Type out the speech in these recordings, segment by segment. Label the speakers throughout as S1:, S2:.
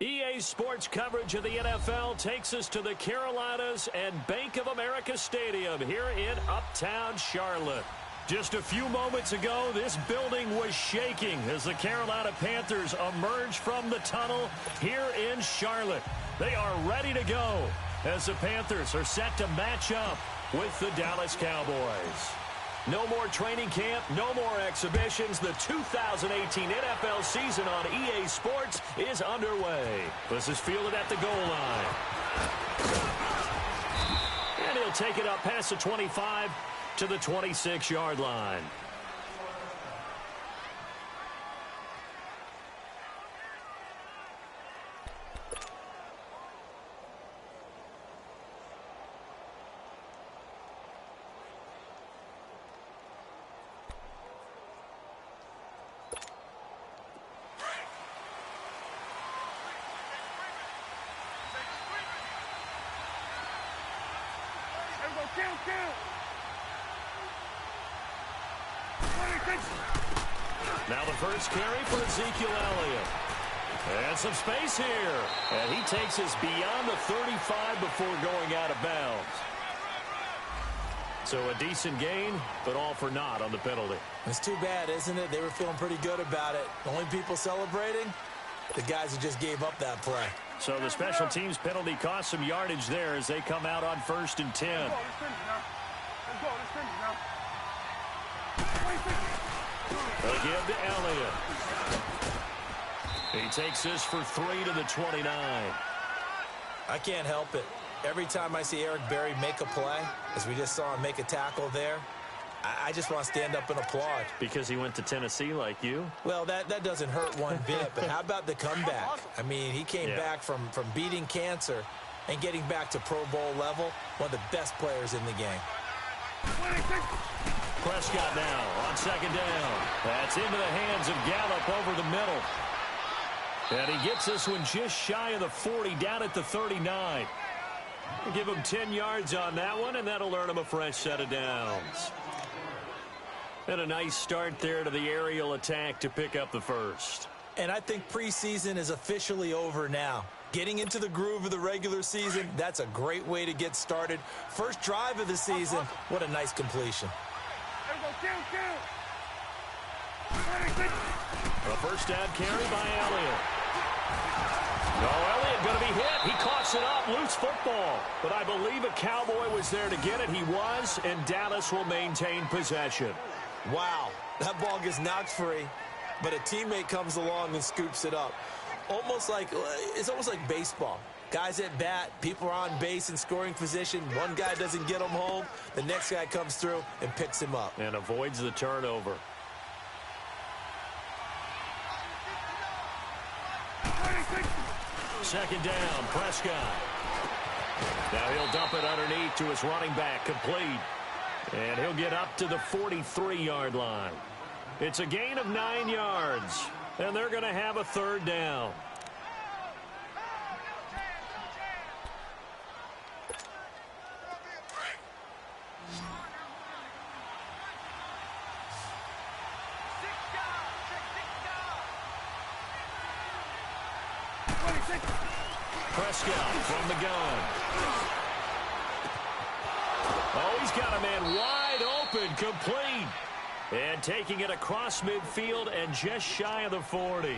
S1: EA Sports coverage of the NFL takes us to the Carolinas and Bank of America Stadium here in Uptown Charlotte. Just a few moments ago, this building was shaking as the Carolina Panthers emerged from the tunnel here in Charlotte. They are ready to go as the Panthers are set to match up with the Dallas Cowboys. No more training camp, no more exhibitions. The 2018 NFL season on EA Sports is underway. This is fielded at the goal line. And he'll take it up past the 25 to the 26-yard line. Now the first carry for Ezekiel Elliott. And some space here. And he takes us beyond the 35 before going out of bounds. So a decent gain, but all for naught on the penalty.
S2: It's too bad, isn't it? They were feeling pretty good about it. The only people celebrating, the guys who just gave up that play.
S1: So the special teams penalty cost some yardage there as they come out on 1st and 10. They'll give to Elliott. He takes this for 3 to the 29.
S2: I can't help it. Every time I see Eric Berry make a play, as we just saw him make a tackle there, I just want to stand up and applaud.
S1: Because he went to Tennessee like you?
S2: Well, that doesn't hurt one bit, but how about the comeback? I mean, he came back from beating cancer and getting back to Pro Bowl level, one of the best players in the game.
S1: Prescott now on 2nd down. That's into the hands of Gallup over the middle. And he gets this one just shy of the 40, down at the 39. We'll give him 10 yards on that one, and that'll earn him a fresh set of downs. And a nice start there to the aerial attack to pick up the first.
S2: And I think preseason is officially over now. Getting into the groove of the regular season, that's a great way to get started. First drive of the season, what a nice completion.
S1: A first down carry by Elliott. Elliott going to be hit. He coughs it up. Loose football. But I believe a Cowboy was there to get it. He was, and Dallas will maintain possession.
S2: Wow, that ball gets knocked free, but a teammate comes along and scoops it up. It's almost like baseball. Guys at bat, people are on base in scoring position. One guy doesn't get him home. The next guy comes through and picks him up.
S1: And avoids the turnover. Second down, Prescott. Now he'll dump it underneath to his running back, complete. And he'll get up to the 43-yard line. It's a gain of 9 yards. And they're going to have a 3rd down. Prescott from the gun. Oh, he's got a man wide open, complete. And taking it across midfield and just shy of the 40.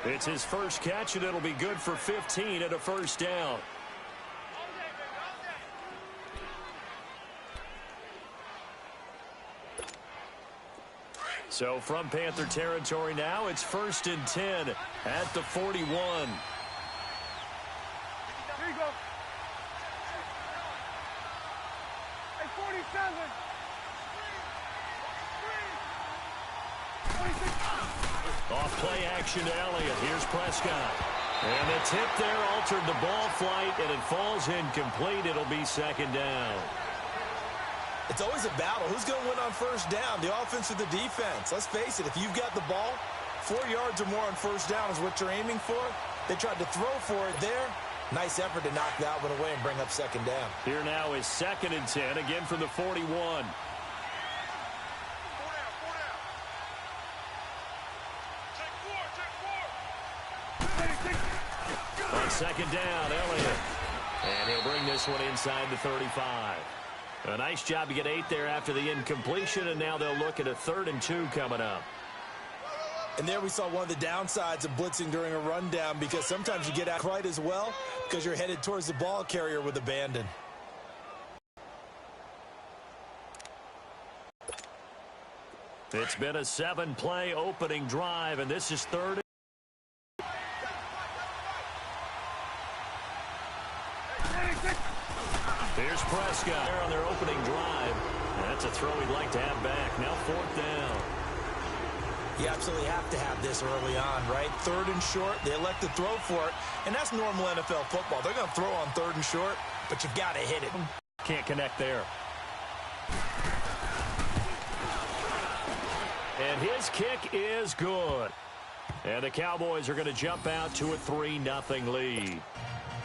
S1: It's his first catch, and it'll be good for 15 and a first down. So from Panther territory now, it's 1st and 10 at the 41.
S3: Here you go. Hey, 47.
S1: Off play action to Elliott. Here's Prescott. And the tip there altered the ball flight, and it falls incomplete. It'll be 2nd down.
S2: It's always a battle. Who's going to win on 1st down, the offense or the defense? Let's face it, if you've got the ball, 4 yards or more on 1st down is what you're aiming for. They tried to throw for it there. Nice effort to knock that one away and bring up 2nd down.
S1: Here now is 2nd and 10, again from the 41. second down, Elliott. And he'll bring this one inside the 35. A nice job to get 8 there after the incompletion, and now they'll look at a 3rd and 2 coming up.
S2: And there we saw one of the downsides of blitzing during a rundown, because sometimes you get out right as well because you're headed towards the ball carrier with abandon.
S1: It's been a 7-play opening drive, and this is 3rd. Here's Prescott there on their opening drive. That's a throw he'd like to have back. Now 4th down.
S2: You absolutely have to have this early on, right? 3rd and short, they elect to throw for it, and that's normal NFL football. They're going to throw on 3rd and short, but you've got to hit it.
S1: Can't connect there. And his kick is good. And the Cowboys are going to jump out to a 3-0 lead.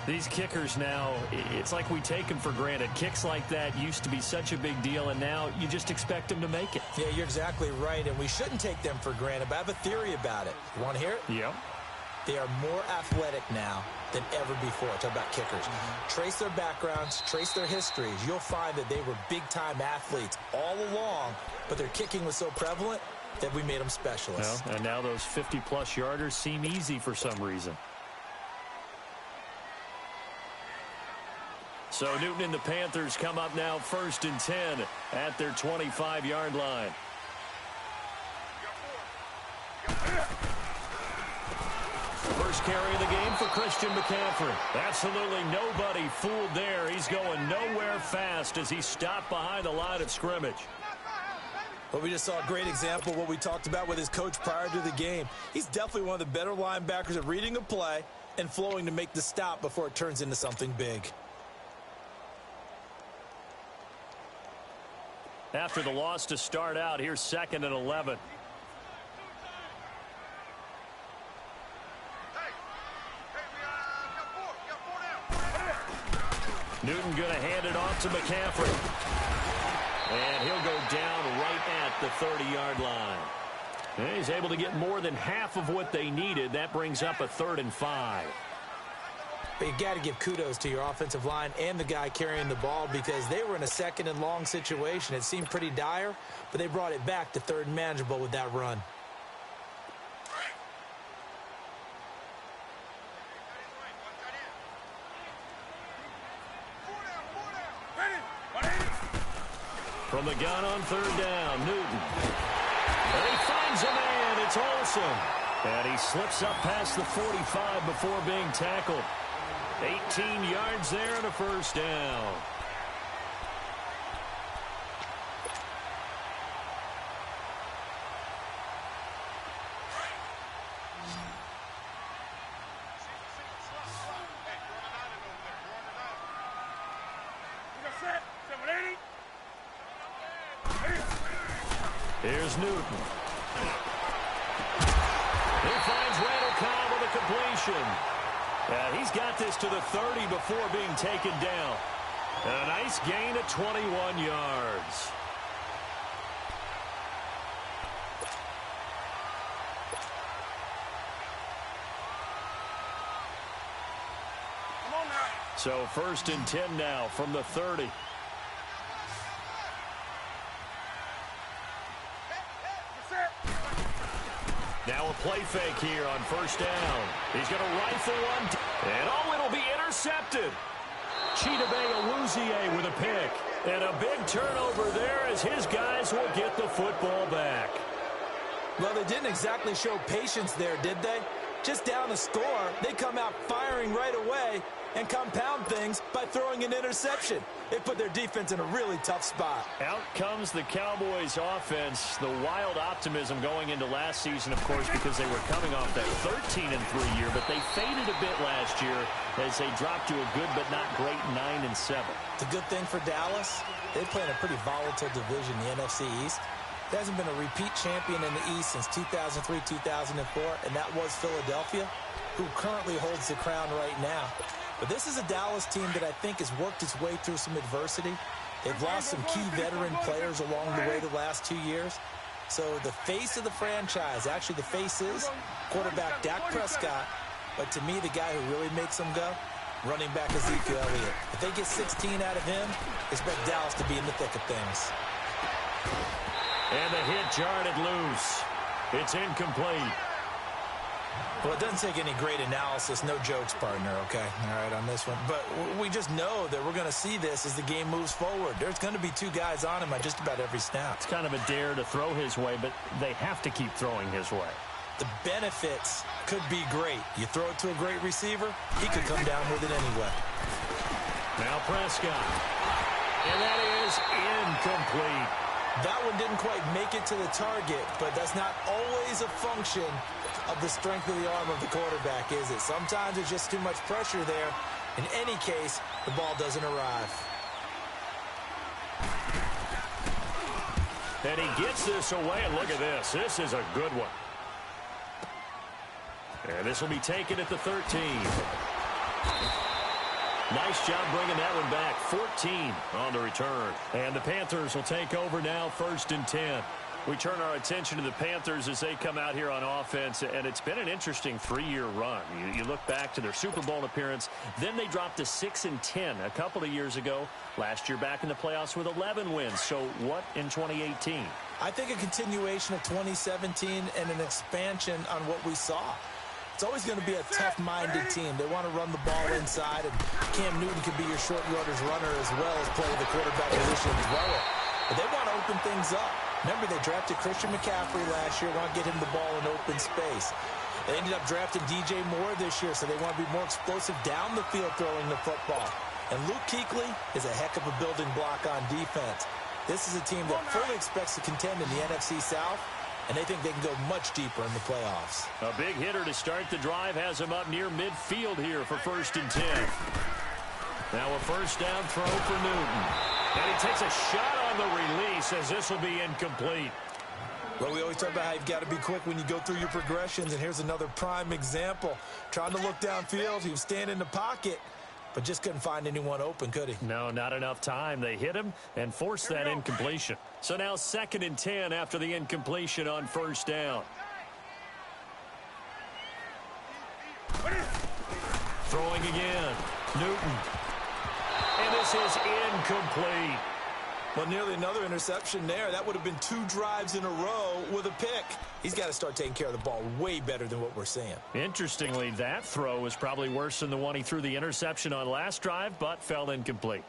S1: These kickers now, it's like we take them for granted. Kicks like that used to be such a big deal, and now you just expect them to make it.
S2: Yeah, you're exactly right, and we shouldn't take them for granted, but I have a theory about it. You want to hear it?
S1: Yeah.
S2: They are more athletic now than ever before. Talk about kickers. Trace their backgrounds, trace their histories. You'll find that they were big-time athletes all along, but their kicking was so prevalent that we made them specialists.
S1: Well, and now those 50-plus yarders seem easy for some reason. So Newton and the Panthers come up now 1st and 10 at their 25-yard line. First carry of the game for Christian McCaffrey. Absolutely nobody fooled there. He's going nowhere fast as he stopped behind the line of scrimmage.
S2: Well, we just saw a great example of what we talked about with his coach prior to the game. He's definitely one of the better linebackers at reading a play and flowing to make the stop before it turns into something big.
S1: After the loss to start out, here's 2nd and 11. Newton going to hand it off to McCaffrey. And he'll go down right at the 30-yard line. And he's able to get more than half of what they needed. That brings up a 3rd and 5.
S2: But you got to give kudos to your offensive line and the guy carrying the ball, because they were in a 2nd and long situation. It seemed pretty dire, but they brought it back to 3rd and manageable with that run.
S1: From the gun on 3rd down, Newton. And he finds a man. It's Olsen. And he slips up past the 45 before being tackled. 18 yards there and a 1st down. Here's Newton. He finds Randall Cobb with a completion. He's got this to the 30 before being taken down. A nice gain of 21 yards. So 1st and 10 now from the 30. Now a play fake here on 1st down. He's going to rifle one. And it'll be intercepted. Chidobe Awuzie with a pick. And a big turnover there as his guys will get the football back.
S2: Well, they didn't exactly show patience there, did they? Just down a score, they come out firing right away and compound things by throwing an interception. They put their defense in a really tough spot.
S1: Out comes the Cowboys offense. The wild optimism going into last season, of course, because they were coming off that 13-3 year, but they faded a bit last year as they dropped to a good but not great 9-7.
S2: The good thing for Dallas, they play in a pretty volatile division, the NFC East. There hasn't been a repeat champion in the East since 2003, 2004, and that was Philadelphia, who currently holds the crown right now. But this is a Dallas team that I think has worked its way through some adversity. They've lost some key veteran players along the way the last 2 years. So the face of the franchise, actually the face is quarterback Dak Prescott, But to me, the guy who really makes them go, running back Ezekiel Elliott. If they get 16 out of him, expect Dallas to be in the thick of things.
S1: And the hit jarred it loose. It's incomplete.
S2: Well, it doesn't take any great analysis. No jokes, partner, okay? All right, on this one. But we just know that we're going to see this as the game moves forward. There's going to be two guys on him at just about every snap.
S1: It's kind of a dare to throw his way, but they have to keep throwing his way.
S2: The benefits could be great. You throw it to a great receiver, he could come down with it anyway.
S1: Now Prescott. And that is incomplete.
S2: That one didn't quite make it to the target, but that's not always a function of the strength of the arm of the quarterback, is it? Sometimes it's just too much pressure there. In any case, the ball doesn't arrive.
S1: And he gets this away, and look at this. This is a good one. And this will be taken at the 13. Nice job bringing that one back. 14 on the return. And the Panthers will take over now, 1st and 10. We turn our attention to the Panthers as they come out here on offense, and it's been an interesting 3-year run. You look back to their Super Bowl appearance, then they dropped to 6-10 a couple of years ago. Last year back in the playoffs with 11 wins. So what in 2018?
S2: I think a continuation of 2017 and an expansion on what we saw. It's always going to be a tough-minded team. They want to run the ball inside, and Cam Newton can be your short yardage runner as well as play the quarterback position as well. But they want to open things up. Remember, they drafted Christian McCaffrey last year, want to get him the ball in open space. They ended up drafting DJ Moore this year, so they want to be more explosive down the field throwing the football. And Luke Kuechly is a heck of a building block on defense. This is a team that fully expects to contend in the NFC South, and they think they can go much deeper in the playoffs.
S1: A big hitter to start the drive has him up near midfield here for 1st and 10. Now a first down throw for Newton. And he takes a shot on the release as this will be incomplete.
S2: Well, we always talk about how you've got to be quick when you go through your progressions, and here's another prime example. Trying to look downfield, he was standing in the pocket, but just couldn't find anyone open, could he?
S1: No, not enough time. They hit him and forced that incompletion. So now 2nd and 10 after the incompletion on 1st down. Throwing again. Newton. And this is incomplete.
S2: Well, nearly another interception there. That would have been 2 drives in a row with a pick. He's got to start taking care of the ball way better than what we're seeing.
S1: Interestingly, that throw was probably worse than the one he threw the interception on last drive, but fell incomplete.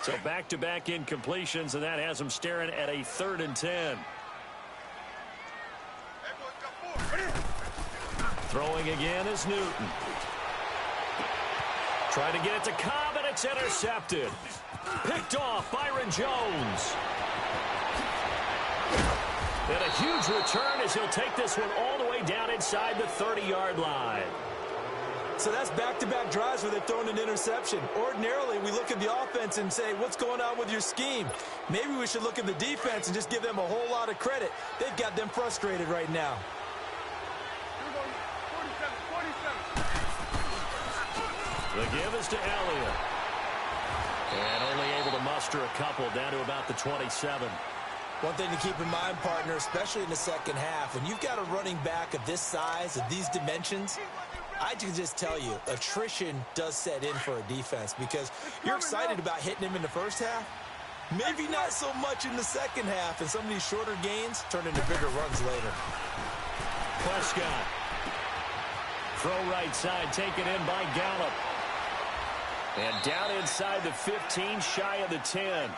S1: So back-to-back incompletions, and that has him staring at a 3rd and 10. Throwing again is Newton. Trying to get it to Cobb, and it's intercepted. Picked off Byron Jones. And a huge return as he'll take this one all the way down inside the 30-yard line.
S2: So that's back-to-back drives where they're throwing an interception. Ordinarily, we look at the offense and say, what's going on with your scheme? Maybe we should look at the defense and just give them a whole lot of credit. They've got them frustrated right now.
S1: The give is to Elliott. And only able to muster a couple down to about the 27.
S2: One thing to keep in mind, partner, especially in the second half, when you've got a running back of this size, of these dimensions, I can just tell you, attrition does set in for a defense because you're excited about hitting him in the first half. Maybe not so much in the second half, and some of these shorter gains turn into bigger runs later.
S1: Prescott. Throw right side, taken in by Gallup. And down inside the 15, shy of the 10.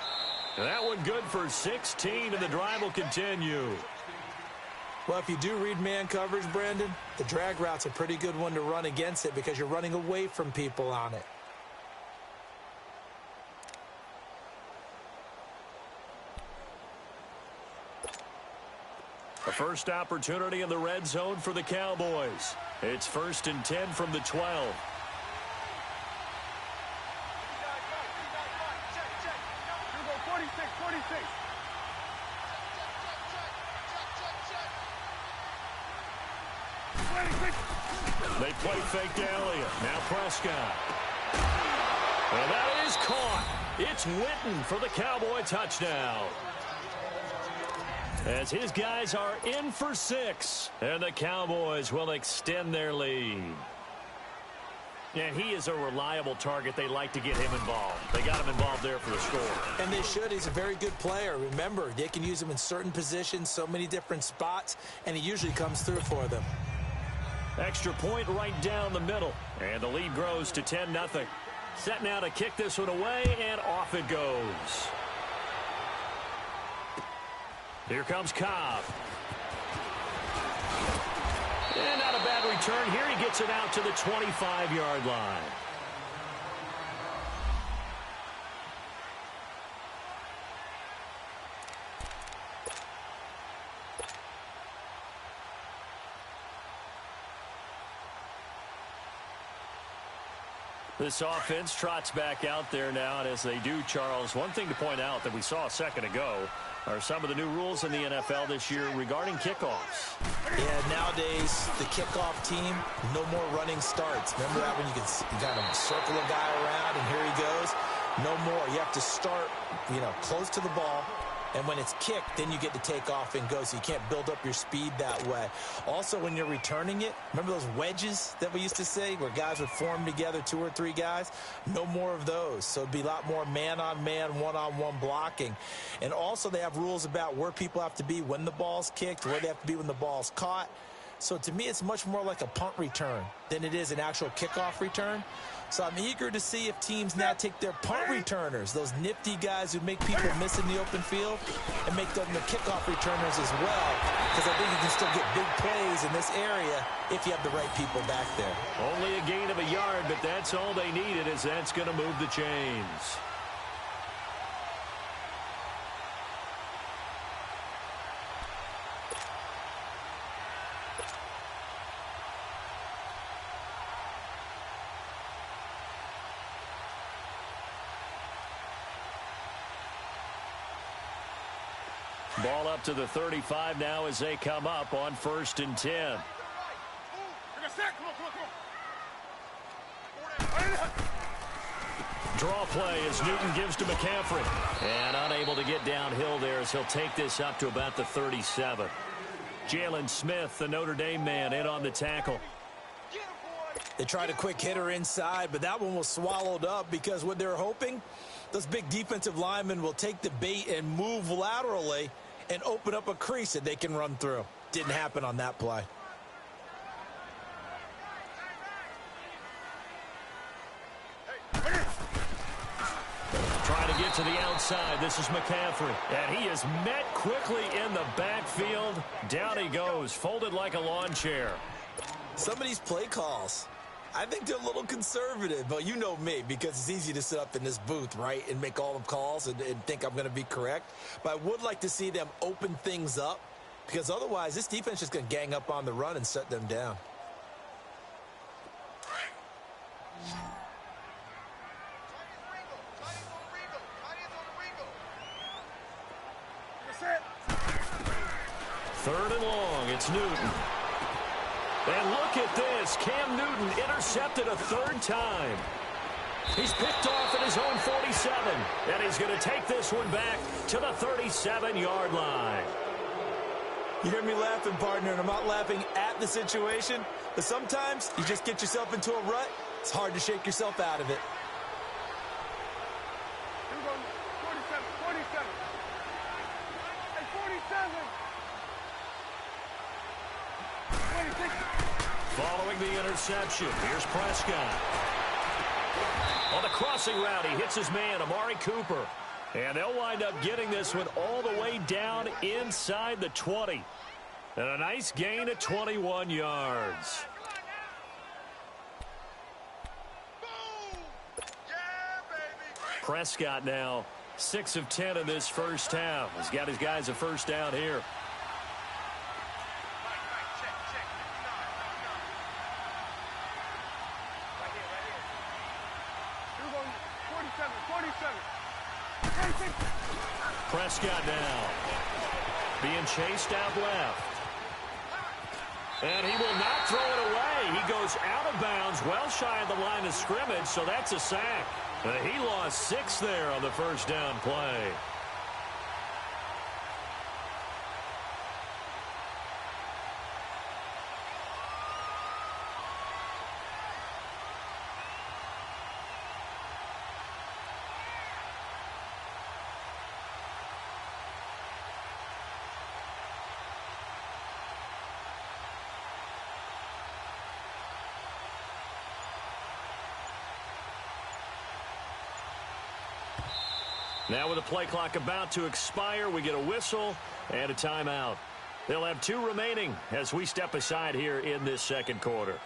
S1: That one good for 16, and the drive will continue.
S2: Well, if you do read man coverage, Brandon, the drag route's a pretty good one to run against it because you're running away from people on it.
S1: A first opportunity in the red zone for the Cowboys. It's 1st and 10 from the 12. They play fake to Elliott. Now Prescott. And that is caught. It's Witten for the Cowboy touchdown. as his guys are in for 6. And the Cowboys will extend their lead. And he is a reliable target. They like to get him involved. They got him involved there for the score.
S2: And they should. He's a very good player. Remember, they can use him in certain positions, so many different spots, and he usually comes through for them.
S1: Extra point right down the middle. And the lead grows to 10-0. Set now to kick this one away, and off it goes. Here comes Cobb. And not a bad return here. He gets it out to the 25-yard line. This offense trots back out there now, and as they do, Charles, one thing to point out that we saw a second ago are some of the new rules in the NFL this year regarding kickoffs.
S2: Yeah, nowadays, the kickoff team, no more running starts. Remember that when you kind of circle a guy around and here he goes? No more. You have to start, close to the ball. And when it's kicked, then you get to take off and go, so you can't build up your speed that way. Also, when you're returning it, remember those wedges that we used to say where guys would form together, 2 or 3 guys? No more of those. So it'd be a lot more man-on-man, one-on-one blocking. And also they have rules about where people have to be when the ball's kicked, where they have to be when the ball's caught. So to me, it's much more like a punt return than it is an actual kickoff return. So I'm eager to see if teams now take their punt returners, those nifty guys who make people miss in the open field, and make them the kickoff returners as well, because I think you can still get big plays in this area if you have the right people back there.
S1: Only a gain of a yard, but that's all they needed, as that's going to move the chains. Ball up to the 35 now as they come up on 1st and 10. Draw play as Newton gives to McCaffrey. And unable to get downhill there as he'll take this up to about the 37. Jalen Smith, the Notre Dame man, in on the tackle.
S2: They tried a quick hitter inside, but that one was swallowed up because what they're hoping, those big defensive linemen will take the bait and move laterally and open up a crease that they can run through. Didn't happen on that play.
S1: Trying to get to the outside. This is McCaffrey. And he is met quickly in the backfield. Down he goes, folded like a lawn chair.
S2: Some of these play calls, I think they're a little conservative, but you know me, because it's easy to sit up in this booth, right, and make all the calls and think I'm going to be correct. But I would like to see them open things up, because otherwise this defense is going to gang up on the run and shut them down.
S1: Third and long, it's Newton. And look at this. Cam Newton intercepted a 3rd time. He's picked off at his own 47. And he's going to take this one back to the 37-yard line.
S2: You hear me laughing, partner, and I'm not laughing at the situation. But sometimes you just get yourself into a rut. It's hard to shake yourself out of it.
S3: 47. Hey, 47.
S1: Following the interception, here's Prescott. On the crossing route, he hits his man, Amari Cooper. And they'll wind up getting this one all the way down inside the 20. And a nice gain of 21 yards. Prescott now 6 of 10 in this first half. He's got his guys a first down here. Prescott now being chased out left. And he will not throw it away. He goes out of bounds, well shy of the line of scrimmage, so that's a sack. He lost 6 there on the first down play. Now with the play clock about to expire, we get a whistle and a timeout. They'll have 2 remaining as we step aside here in this second quarter.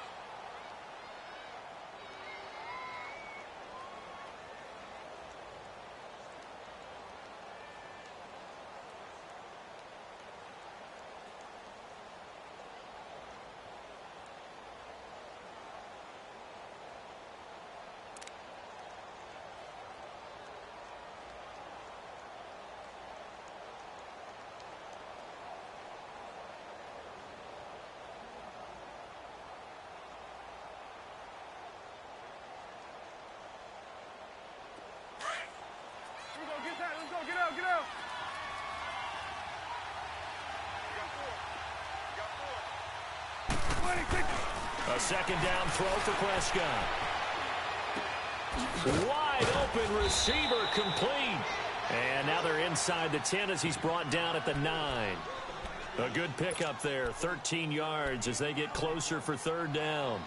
S3: Get out, get out.
S1: A second down throw for Prescott. Wide open receiver complete. And now they're inside the 10 as he's brought down at the 9. A good pickup there, 13 yards as they get closer for third down.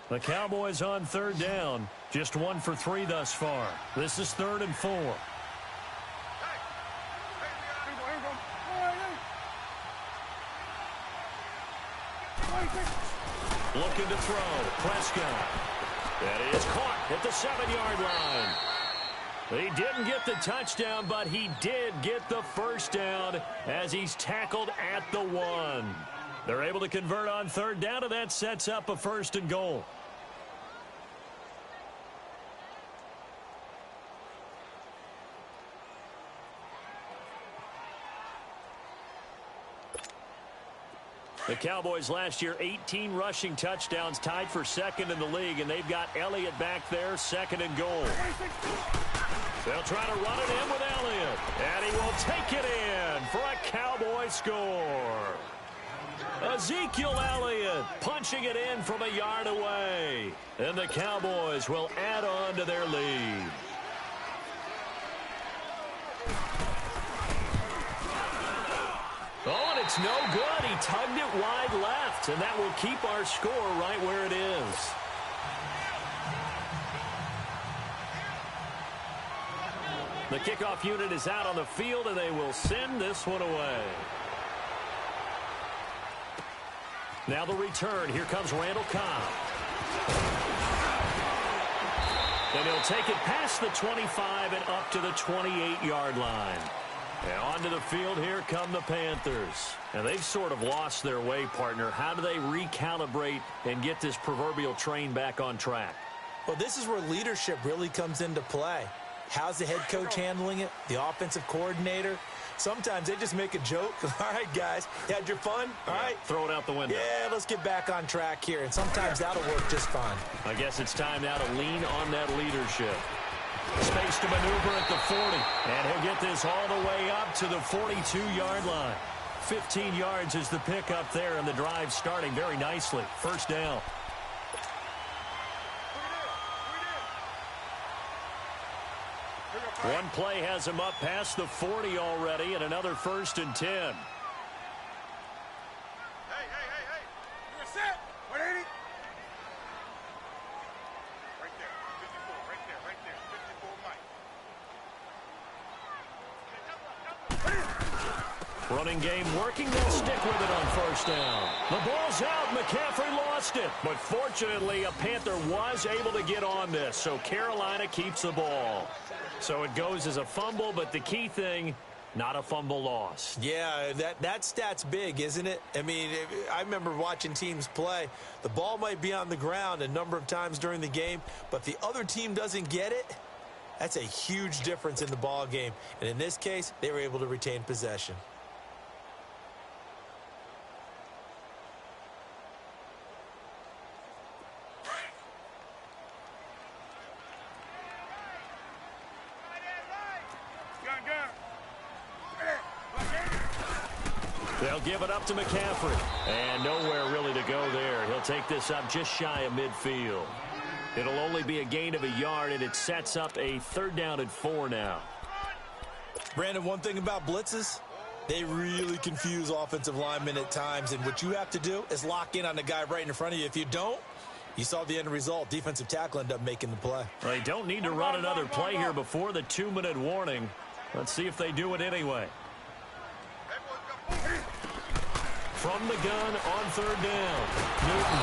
S1: The Cowboys on third down. Just 1 for 3 thus far. This is 3rd and 4. Looking to throw. Prescott. That is caught at the 7-yard line. He didn't get the touchdown, but he did get the first down as he's tackled at the 1. They're able to convert on third down, and that sets up a 1st and goal. The Cowboys last year, 18 rushing touchdowns, tied for 2nd in the league, and they've got Elliott back there, 2nd and goal. They'll try to run it in with Elliott, and he will take it in for a Cowboy score. Ezekiel Elliott punching it in from a yard away, and the Cowboys will add on to their lead. Oh, and it's no good. He tugged it wide left, and that will keep our score right where it is. The kickoff unit is out on the field, and they will send this one away. Now the return. Here comes Randall Cobb. And he'll take it past the 25 and up to the 28-yard line. And onto the field, here come the Panthers. And they've sort of lost their way, partner. How do they recalibrate and get this proverbial train back on track?
S2: Well, this is where leadership really comes into play. How's the head coach handling it? The offensive coordinator? Sometimes they just make a joke. All right, guys, you had your fun? All right.
S1: Throw it out the window.
S2: Yeah, let's get back on track here. And sometimes that'll work just fine.
S1: I guess it's time now to lean on that leadership. Space to maneuver at the 40. And he'll get this all the way up to the 42-yard line. 15 yards is the pickup there, and the drive starting very nicely. First down. One play has him up past the 40 already, and another 1st and 10.
S3: Hey. You're set. 180. Right there. 54. Right there. 54, Mike.
S1: Running game working. They'll stick with it on first down. The ball's out. McCaffrey lost it. But fortunately, a Panther was able to get on this, so Carolina keeps the ball. So it goes as a fumble, but the key thing, not a fumble loss.
S2: Yeah, that stat's big, isn't it? I mean, I remember watching teams play. The ball might be on the ground a number of times during the game, but the other team doesn't get it. That's a huge difference in the ball game. And in this case, they were able to retain possession.
S1: They'll give it up to McCaffrey. And nowhere really to go there. He'll take this up just shy of midfield. It'll only be a gain of a yard, and it sets up a 3rd down and 4 now.
S2: Brandon, one thing about blitzes, they really confuse offensive linemen at times, and what you have to do is lock in on the guy right in front of you. If you don't, you saw the end result. Defensive tackle ended up making the play.
S1: They don't need to run another play here before the 2-minute warning. Let's see if they do it anyway. From the gun on 3rd down. Newton.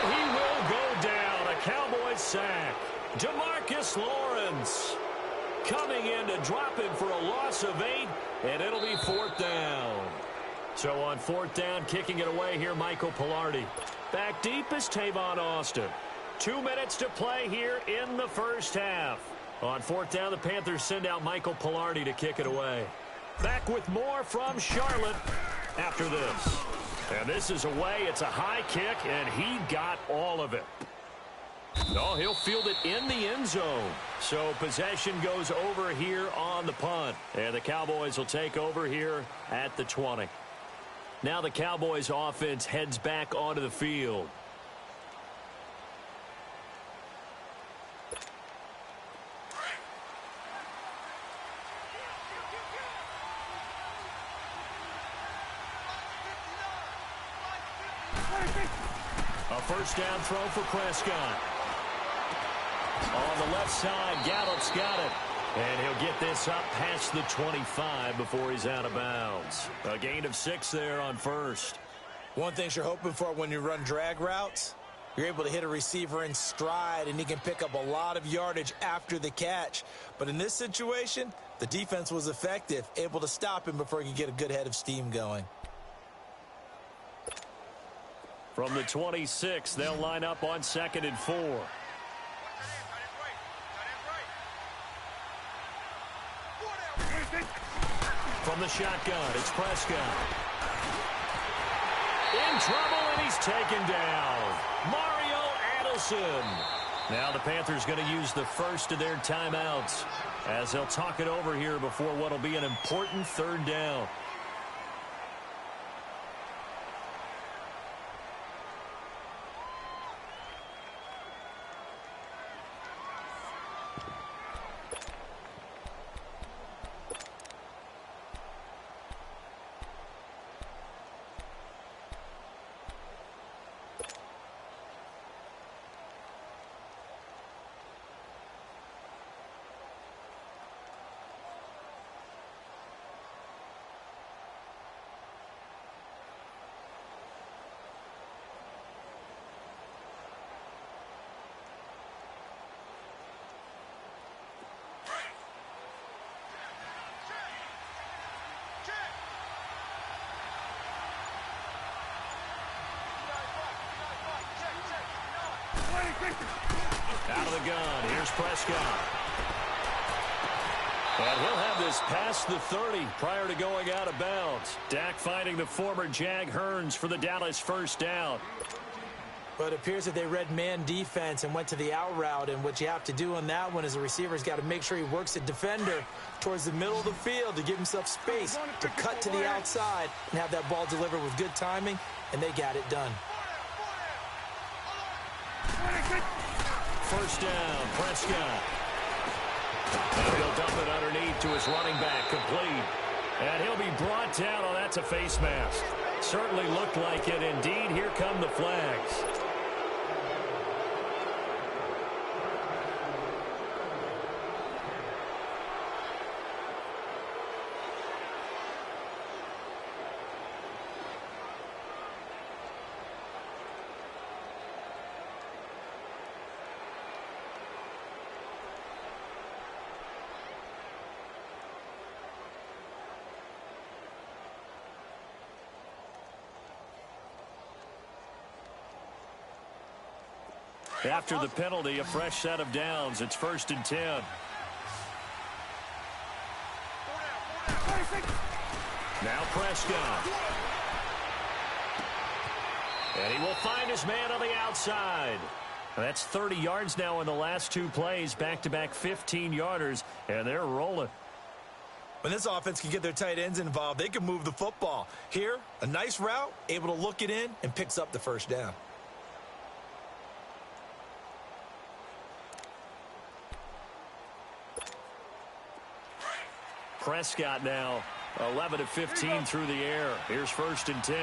S1: And he will go down. A Cowboys sack. DeMarcus Lawrence coming in to drop him for a loss of 8, and it'll be 4th down. So on 4th down, kicking it away here, Michael Pilardi. Back deep is Tavon Austin. 2 minutes to play here in the first half. On 4th down, the Panthers send out Michael Pilardi to kick it away. Back with more from Charlotte after this. And this is away. It's a high kick, and he got all of it. Oh, he'll field it in the end zone. So possession goes over here on the punt. And the Cowboys will take over here at the 20. Now the Cowboys offense heads back onto the field. A 1st down throw for Prescott. On the left side, Gallup's got it. And he'll get this up past the 25 before he's out of bounds. A gain of 6 there on 1st.
S2: One thing you're hoping for when you run drag routes, you're able to hit a receiver in stride, and he can pick up a lot of yardage after the catch. But in this situation, the defense was effective, able to stop him before he could get a good head of steam going.
S1: From the 26, they'll line up on 2nd and 4. From the shotgun, it's Prescott. In trouble, and he's taken down. Mario Adelson. Now the Panthers going to use the first of their timeouts as they'll talk it over here before what will be an important 3rd down. Out of the gun, here's Prescott. And he'll have this past the 30 prior to going out of bounds. Dak finding the former Jag Hearns for the Dallas 1st down.
S2: But it appears that they read man defense and went to the out route, and what you have to do on that one is the receiver's got to make sure he works a defender towards the middle of the field to give himself space to cut to the outside and have that ball delivered with good timing, and they got it done.
S1: 1st down, Prescott. And he'll dump it underneath to his running back, complete. And he'll be brought down. Oh, that's a face mask. Certainly looked like it. Indeed, here come the flags. After the penalty, a fresh set of downs. It's 1st and 10. Now Prescott. And he will find his man on the outside. That's 30 yards now in the last 2 plays. Back-to-back 15-yarders, and they're rolling.
S2: When this offense can get their tight ends involved, they can move the football. Here, a nice route, able to look it in, and picks up the 1st down.
S1: Prescott now 11 of 15 through the air. Here's 1st and 10.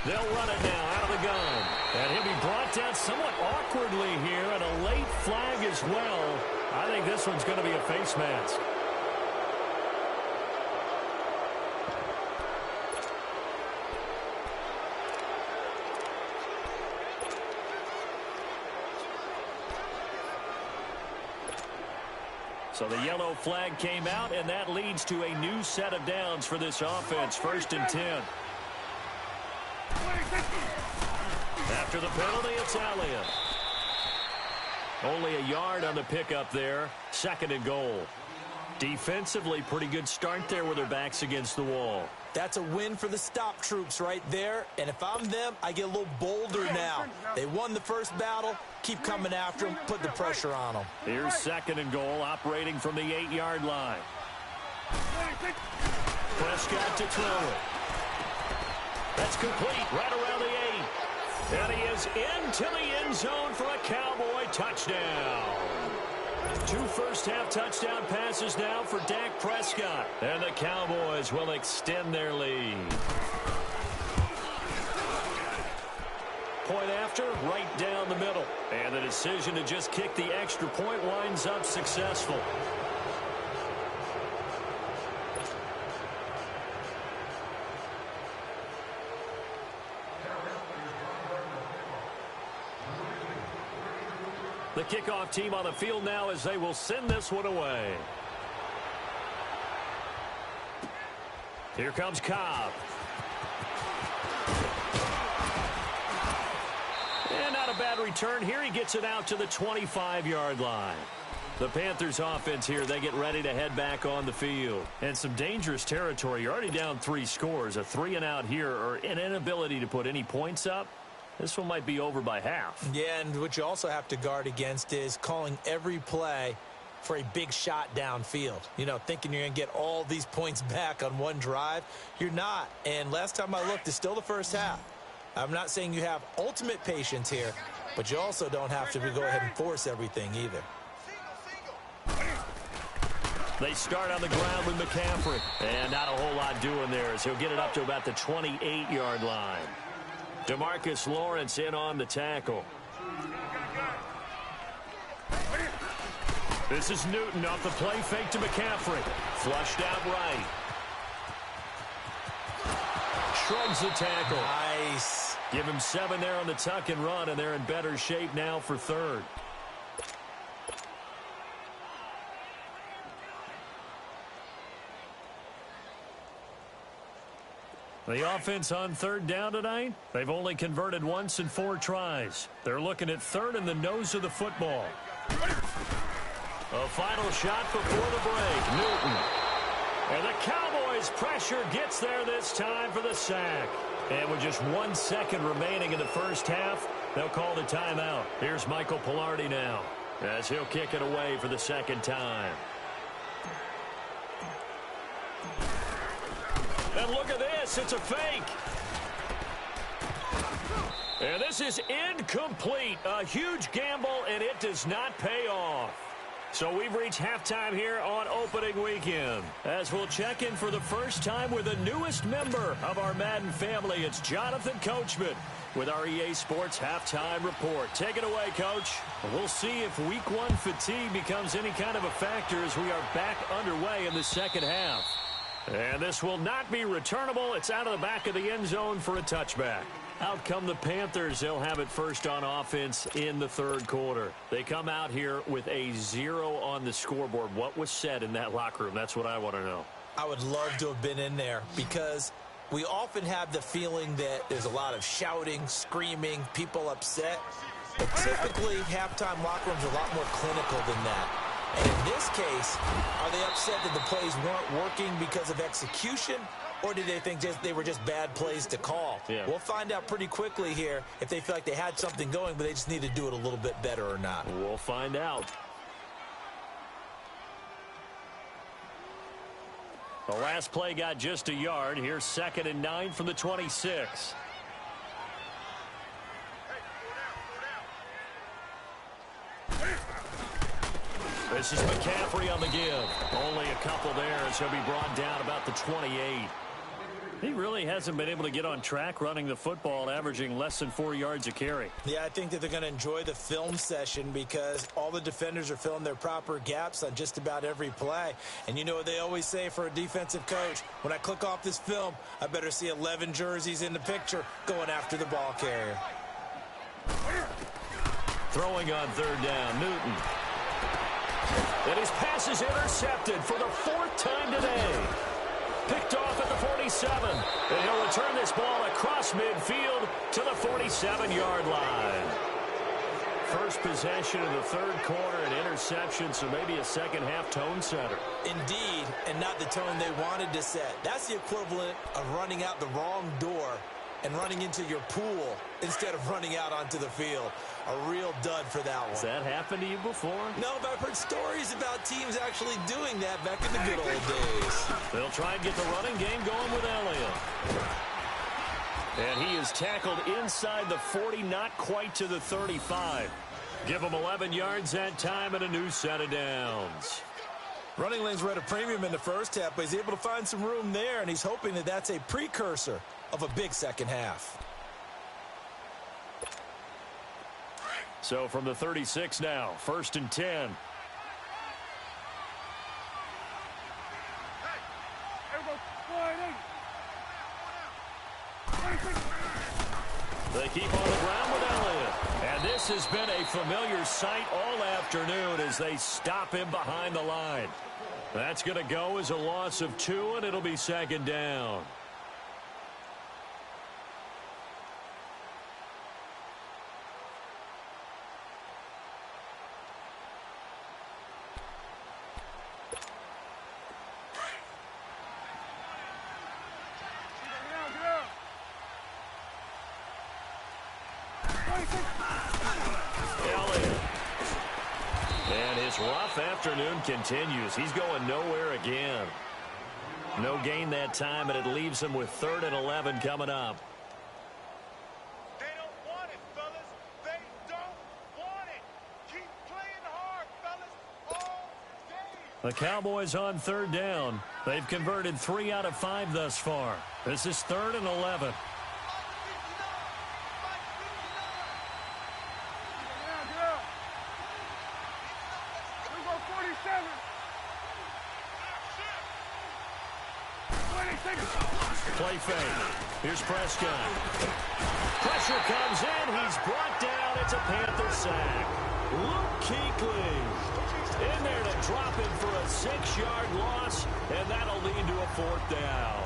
S1: They'll run it now out of the gun. And he'll be brought down somewhat awkwardly here, and a late flag as well. I think this one's going to be a face mask. So the yellow flag came out, and that leads to a new set of downs for this offense. 1st and 10. After the penalty, it's Elliott. Only a yard on the pickup there. 2nd and goal. Defensively, pretty good start there with their backs against the wall.
S2: That's a win for the stop troops right there. And if I'm them, I get a little bolder now. They won the first battle. Keep coming after them. Put the pressure on them.
S1: Here's 2nd and goal, operating from the 8-yard line. Prescott to throw it. That's complete right around the 8. And he is into the end zone for a Cowboy touchdown. 2 first-half touchdown passes now for Dak Prescott. And the Cowboys will extend their lead. Point after, right down the middle. And the decision to just kick the extra point winds up successful. The kickoff team on the field now as they will send this one away. Here comes Cobb. And not a bad return here. He gets it out to the 25-yard line. The Panthers offense here, they get ready to head back on the field. And some dangerous territory. You're already down 3 scores. A 3-and-out here, or an inability to put any points up. This one might be over by half.
S2: Yeah, and what you also have to guard against is calling every play for a big shot downfield. You know, thinking you're going to get all these points back on one drive. You're not. And last time I looked, it's still the first half. I'm not saying you have ultimate patience here, but you also don't have to go ahead and force everything either.
S1: They start on the ground with McCaffrey. And not a whole lot doing there as he'll get it up to about the 28-yard line. DeMarcus Lawrence in on the tackle. This is Newton off the play fake to McCaffrey. Flushed out right. Shrugs the tackle.
S2: Nice.
S1: Give him 7 there on the tuck and run, and they're in better shape now for 3rd. The offense on 3rd down tonight, they've only converted once in 4 tries. They're looking at 3rd in the nose of the football. A final shot before the break. Newton. And the Cowboys' pressure gets there this time for the sack. And with just 1 second remaining in the first half, they'll call the timeout. Here's Michael Pilardi now as he'll kick it away for the 2nd time. And look at this. It's a fake. And this is incomplete. A huge gamble, and it does not pay off. So we've reached halftime here on opening weekend. As we'll check in for the first time with the newest member of our Madden family. It's Jonathan Coachman with our EA Sports Halftime Report. Take it away, Coach. We'll see if Week 1 fatigue becomes any kind of a factor as we are back underway in the second half. And this will not be returnable. It's out of the back of the end zone for a touchback. Out come the Panthers. They'll have it first on offense in the 3rd quarter. They come out here with a 0 on the scoreboard. What was said in that locker room? That's what I want to know. I
S2: would love to have been in there because we often have the feeling that there's a lot of shouting, screaming, people upset. But typically, halftime locker rooms are a lot more clinical than that. And in this case, are they upset that the plays weren't working because of execution, or did they think they were just bad plays to call?
S1: Yeah.
S2: We'll find out pretty quickly here if they feel like they had something going, but they just need to do it a little bit better or not.
S1: We'll find out. The last play got just a yard. Here's 2nd and 9 from the 26. This is McCaffrey on the give. Only a couple there as he'll be brought down about the 28. He really hasn't been able to get on track running the football, averaging less than 4 yards a carry.
S2: Yeah, I think that they're going to enjoy the film session because all the defenders are filling their proper gaps on just about every play. And you know what they always say for a defensive coach? When I click off this film, I better see 11 jerseys in the picture going after the ball carrier.
S1: Throwing on third down, Newton. And his pass is intercepted for the 4th time today. Picked off at the 47. And he'll return this ball across midfield to the 47-yard line. First possession of the third quarter, an interception, so maybe a second-half tone setter.
S2: Indeed, and not the tone they wanted to set. That's the equivalent of running out the wrong door and running into your pool instead of running out onto the field. A real dud for that one.
S1: Has that happened to you before?
S2: No, but I've heard stories about teams actually doing that back in the good old days.
S1: They'll try and get the running game going with Elliott. And he is tackled inside the 40, not quite to the 35. Give him 11 yards that time and a new set of downs.
S2: Running lanes were at a premium in the first half, but he's able to find some room there, and he's hoping that that's a precursor of a big second half.
S1: So from the 36 now, 1st and 10. They keep on the ground with Elliott. And this has been a familiar sight all afternoon as they stop him behind the line. That's going to go as a loss of 2, and it'll be 2nd down. Elliott. And his rough afternoon continues. He's going nowhere again. No gain that time, and it leaves him with 3rd and 11 coming up.
S3: They don't want it, fellas. They don't want it. Keep playing hard, fellas, all day.
S1: The Cowboys on 3rd down. They've converted 3 out of 5 thus far. This is 3rd and 11. Play fake. Here's Prescott. Pressure comes in. He's brought down. It's a Panther sack. Luke Kuechly in there to drop him for a 6-yard loss, and that'll lead to a 4th down.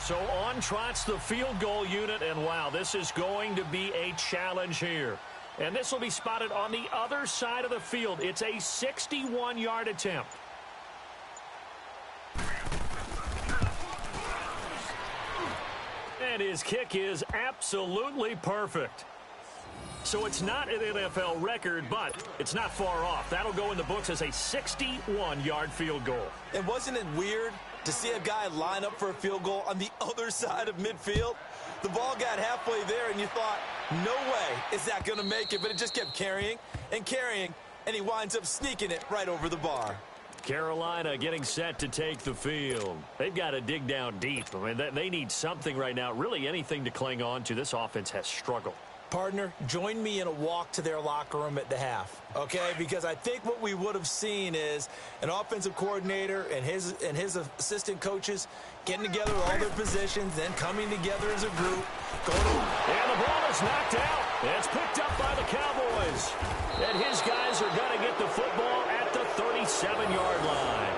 S1: So on trots the field goal unit, and wow, this is going to be a challenge here. And this will be spotted on the other side of the field. It's a 61-yard attempt. And his kick is absolutely perfect. So it's not an NFL record, but it's not far off. That'll go in the books as a 61-yard field goal.
S2: And wasn't it weird to see a guy line up for a field goal on the other side of midfield? The ball got halfway there, and you thought, no way is that going to make it. But it just kept carrying, and he winds up sneaking it right over the bar.
S1: Carolina getting set to take the field. They've got to dig down deep. I mean, they need something right now, really anything to cling on to. This offense has struggled.
S2: Partner, join me in a walk to their locker room at the half, okay? Because I think what we would have seen is an offensive coordinator and his assistant coaches getting together with all their positions, then coming together as a group.
S1: And the ball is knocked out. It's picked up by the Cowboys. And his guys are going to get the football at the 37-yard line.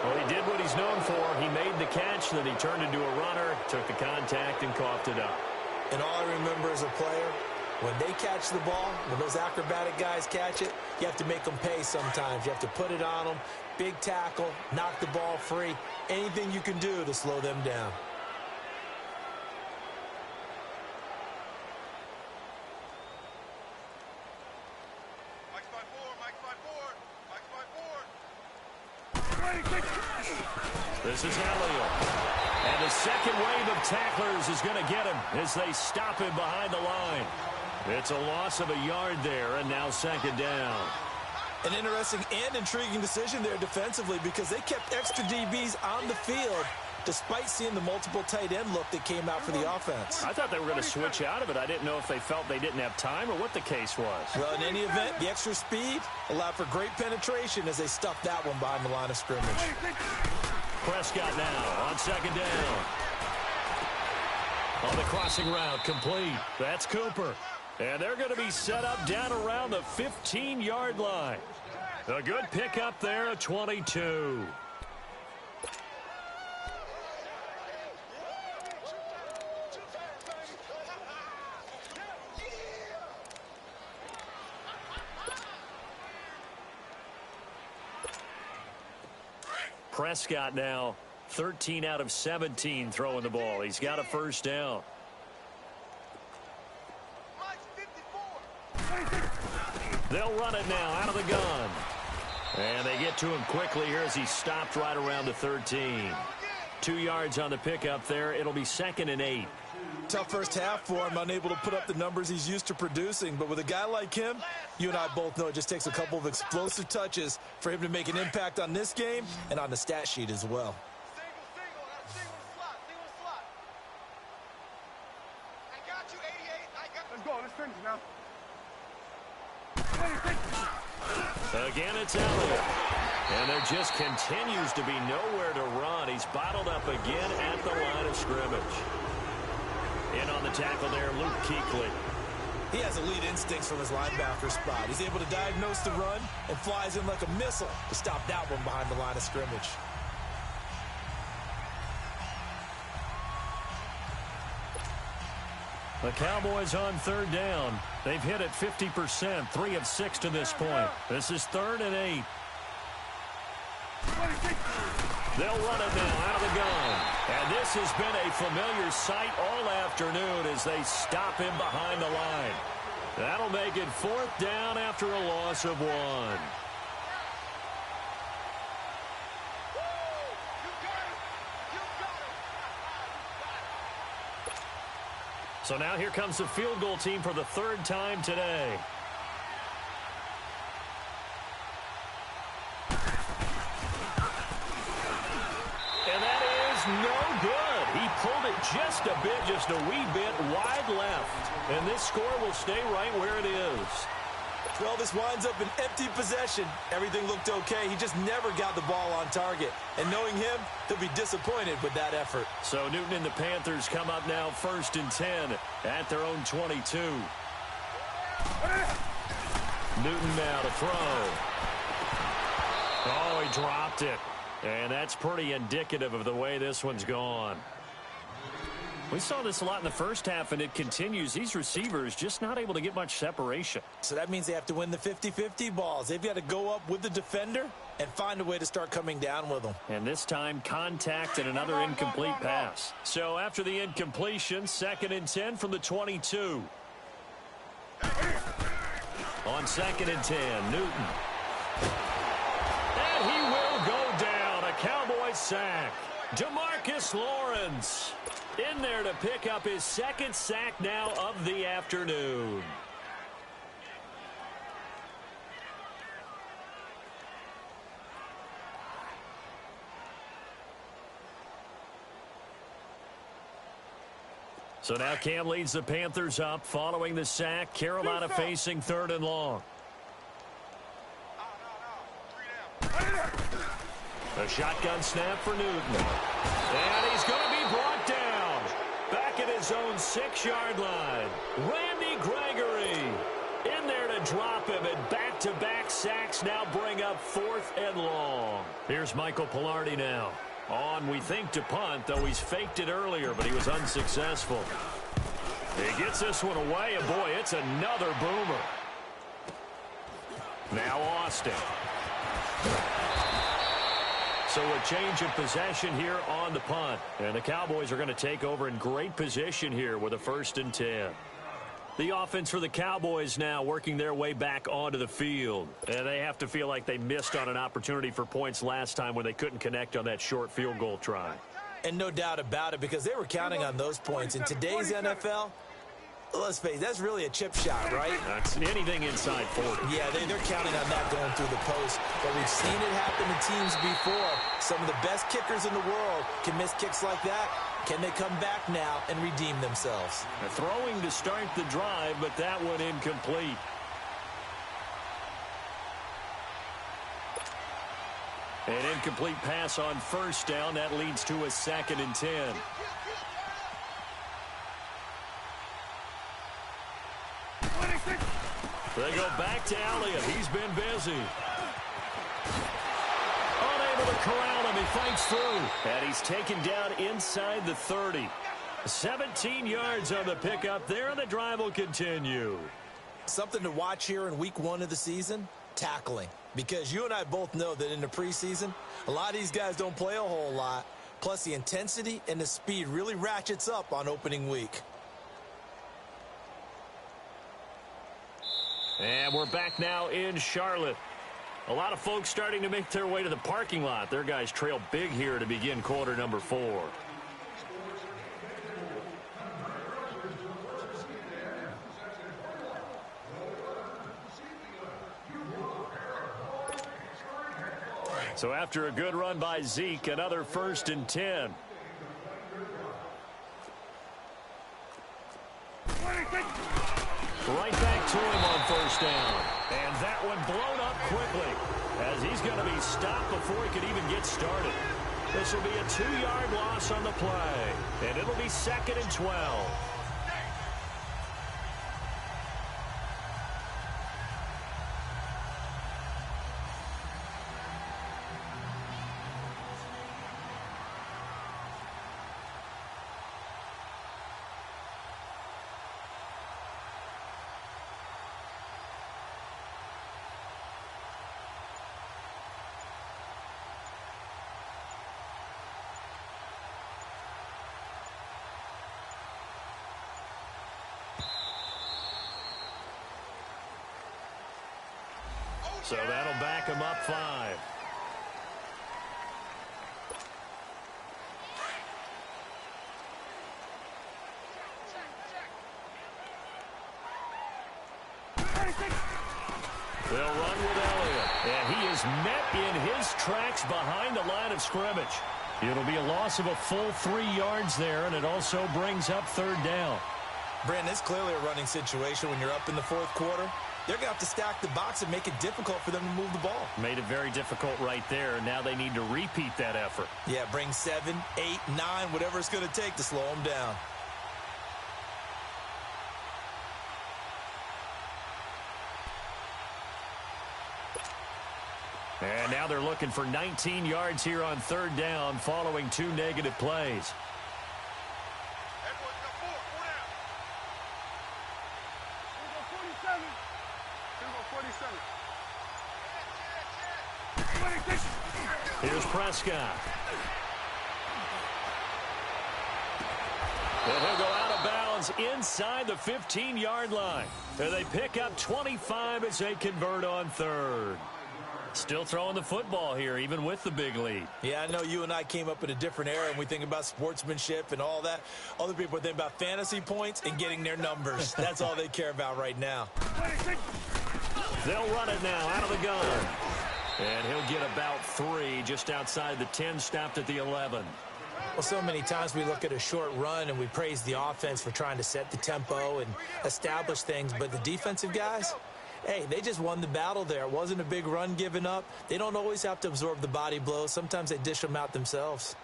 S1: Well, he did what he's known for. He made the catch, then he turned into a runner, took the contact, and coughed it up.
S2: And all I remember as a player, when they catch the ball, when those acrobatic guys catch it, you have to make them pay sometimes. You have to put it on them, big tackle, knock the ball free, anything you can do to slow them down.
S1: This is Elliott. And the second wave of tacklers is going to get him as they stop him behind the line. It's a loss of a yard there, and now second down.
S2: An interesting and intriguing decision there defensively because they kept extra DBs on the field despite seeing the multiple tight end look that came out for the offense.
S1: I thought they were going to switch out of it. I didn't know if they felt they didn't have time or what the case was.
S2: Well, in any event, the extra speed allowed for great penetration as they stuffed that one behind the line of scrimmage.
S1: Prescott now on second down. On the crossing route, complete. That's Cooper. And they're going to be set up down around the 15-yard line. A good pickup there at 22. Prescott now 13 out of 17 throwing the ball. He's got a first down. They'll run it now out of the gun. And they get to him quickly here as he stopped right around the 13. 2 yards on the pickup there. It'll be 2nd and 8.
S2: Tough first half for him, unable to put up the numbers he's used to producing. But with a guy like him, you and I both know it just takes a couple of explosive touches for him to make an impact on this game and on the stat sheet as well.
S3: Single slot. I got you, 88. Let's go. Let's finish now.
S1: Again, it's Elliott. And there just continues to be nowhere to run. He's bottled up again at the line of scrimmage. In on the tackle there, Luke Kuechly.
S2: He has elite instincts from his linebacker spot. He's able to diagnose the run and flies in like a missile to stop that one behind the line of scrimmage.
S1: The Cowboys on third down. They've hit it 50%, 3 of 6 to this point. This is 3rd and 8. They'll run it now out of the gun. And this has been a familiar sight all afternoon as they stop him behind the line. That'll make it 4th down after a loss of 1. So now here comes the field goal team for the 3rd time today. And that is no good. He pulled it just a bit, just a wee bit wide left. And this score will stay right where it is.
S2: Well, this winds up an empty possession. Everything looked okay. He just never got the ball on target. And knowing him, he'll be disappointed with that effort.
S1: So Newton and the Panthers come up now 1st and 10 at their own 22. Newton now to throw. Oh, he dropped it. And that's pretty indicative of the way this one's gone. We saw this a lot in the first half, and it continues. These receivers just not able to get much separation.
S2: So that means they have to win the 50-50 balls. They've got to go up with the defender and find a way to start coming down with them.
S1: And this time, contact and another incomplete pass. So after the incompletion, 2nd and 10 from the 22. On 2nd and 10, Newton. And he will go down. A Cowboy sack. DeMarcus Lawrence in there to pick up his 2nd sack now of the afternoon. So now Cam leads the Panthers up following the sack. Carolina facing 3rd and long. A shotgun snap for Newton. And he's going to be brought down. Back at his own 6-yard line. Randy Gregory in there to drop him. And back-to-back sacks now bring up 4th and long. Here's Michael Pilardi now. On, we think, to punt, though he's faked it earlier, but he was unsuccessful. He gets this one away, and boy, it's another boomer. Now Austin. So a change of possession here on the punt. And the Cowboys are going to take over in great position here with a 1st and 10. The offense for the Cowboys now working their way back onto the field. And they have to feel like they missed on an opportunity for points last time when they couldn't connect on that short field goal try.
S2: And no doubt about it, because they were counting on those points. In today's NFL, let's face it, that's really a chip shot, right?
S1: That's anything inside 40.
S2: Yeah, they're counting on that going through the post. But we've seen it happen to teams before. Some of the best kickers in the world can miss kicks like that. Can they come back now and redeem themselves?
S1: They're throwing to start the drive, but that one incomplete. An incomplete pass on first down. That leads to a 2nd and 10. They go back to Elliott. He's been busy. Unable to corral him. He fights through. And he's taken down inside the 30. 17 yards on the pickup there, and the drive will continue.
S2: Something to watch here in week 1 of the season, tackling. Because you and I both know that in the preseason, a lot of these guys don't play a whole lot. Plus, the intensity and the speed really ratchets up on opening week.
S1: And we're back now in Charlotte. A lot of folks starting to make their way to the parking lot. Their guys trail big here to begin quarter number 4. So after a good run by Zeke, another 1st and 10. Right back to him on first down. And that one blown up quickly as he's going to be stopped before he could even get started. This will be a 2-yard loss on the play. And it'll be 2nd and 12. So that'll back him up 5. They'll run with Elliott. And he is met in his tracks behind the line of scrimmage. It'll be a loss of a full 3 yards there, and it also brings up 3rd down.
S2: Brandon, it's clearly a running situation when you're up in the 4th quarter. They're going to have to stack the box and make it difficult for them to move the ball.
S1: Made it very difficult right there. Now they need to repeat that effort.
S2: Yeah, bring 7, 8, 9, whatever it's going to take to slow them down.
S1: And now they're looking for 19 yards here on 3rd down following 2 negative plays. Here's Prescott. And he'll go out of bounds inside the 15-yard line. And they pick up 25 as they convert on 3rd. Still throwing the football here, even with the big lead.
S2: Yeah, I know you and I came up in a different era, and we think about sportsmanship and all that. Other people think about fantasy points and getting their numbers. That's all they care about right now.
S1: They'll run it now out of the gun. And he'll get about 3 just outside the 10, stopped at the 11.
S2: Well, so many times we look at a short run and we praise the offense for trying to set the tempo and establish things, but the defensive guys, hey, they just won the battle there. It wasn't a big run given up. They don't always have to absorb the body blows. Sometimes they dish them out themselves.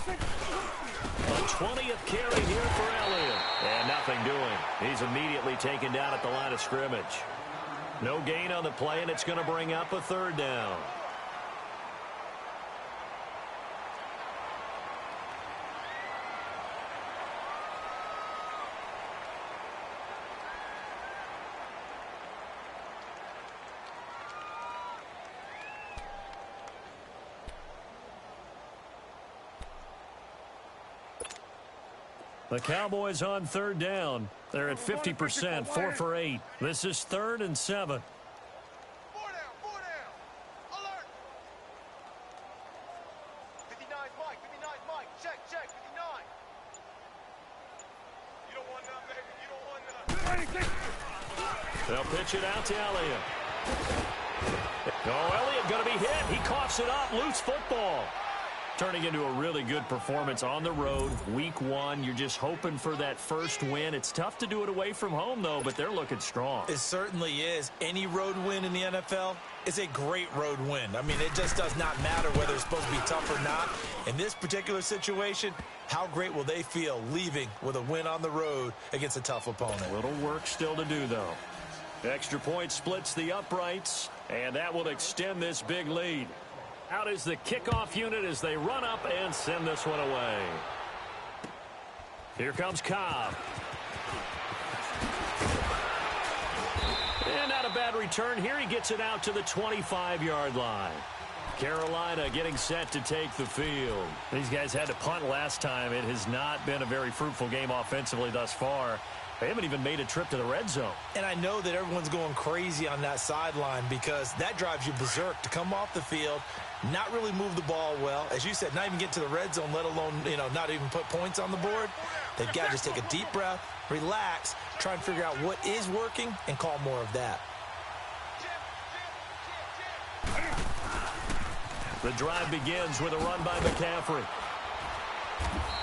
S1: A 20th carry here for Elliott. And nothing doing. He's immediately taken down at the line of scrimmage. No gain on the play, and it's going to bring up a third down. The Cowboys on third down. They're at 50%, 4 for 8. This is 3rd and 7.
S3: 4 down, 4 down. Alert. 59 Mike, 59 Mike. Check, 59. You don't want none, baby. You don't want none.
S1: They'll pitch it out to Elliott. Oh, Elliott going to be hit. He coughs it up. Loose football. Turning into a really good performance on the road. Week 1, you're just hoping for that first win. It's tough to do it away from home, though, but they're looking strong.
S2: It certainly is. Any road win in the NFL is a great road win. I mean, it just does not matter whether it's supposed to be tough or not. In this particular situation, how great will they feel leaving with a win on the road against a tough opponent?
S1: Little work still to do, though. Extra point splits the uprights, and that will extend this big lead. Out is the kickoff unit as they run up and send this one away. Here comes Cobb. And not a bad return here. He gets it out to the 25-yard line. Carolina getting set to take the field. These guys had to punt last time. It has not been a very fruitful game offensively thus far. They haven't even made a trip to the red zone. And I know that everyone's going crazy on that sideline because that drives you berserk to come off the field, not really move the ball well. As you said, not even get to the red zone, let alone, not even put points on the board. They've got to just take a deep breath, relax, try and figure out what is working, and call more of that. The drive begins with a run by McCaffrey.